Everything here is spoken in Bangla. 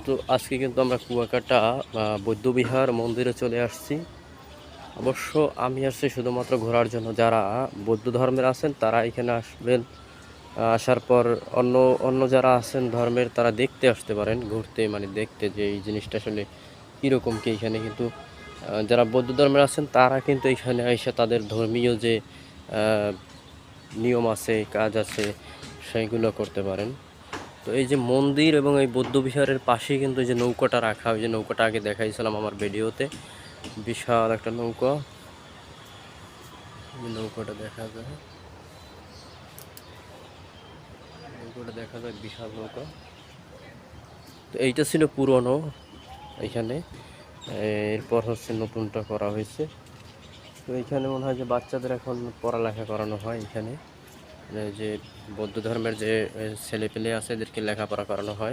তো আজকে কিন্তু আমরা কুয়াকাটা বৌদ্ধবিহার মন্দিরে চলে আসছি। অবশ্য আমি আসছি শুধুমাত্র ঘোরার জন্য। যারা বৌদ্ধ ধর্মের আছেন তারা এখানে আসবেন। আসার পর অন্য অন্য যারা আছেন ধর্মের তারা দেখতে আসতে পারেন, ঘুরতে মানে দেখতে যে এই জিনিসটা আসলে কীরকম কি। এখানে কিন্তু যারা বৌদ্ধ ধর্মের আছেন তারা কিন্তু এখানে এসে তাদের ধর্মীয় যে নিয়ম আছে, কাজ আছে, সেইগুলো করতে পারেন। তো এই যে মন্দির এবং এই বৌদ্ধবিহারের পাশেই কিন্তু এই যে নৌকাটা রাখা, ওই যে নৌকাটা আগে দেখাইছিলাম আমার ভিডিওতে, বিশাল একটা নৌকা। নৌকাটা দেখা যায়, নৌকাটা দেখা যায়, বিশাল নৌকা। তো এইটা ছিল পুরনো এখানে, এরপর হচ্ছে নতুনটা করা হয়েছে। তো এইখানে মনে হয় যে বাচ্চাদের এখন পড়ালেখা করানো হয় এখানে, যে বৌদ্ধ ধর্মের যে ছেলেপেলে আছে এদেরকে লেখাপড়া করানো হয়।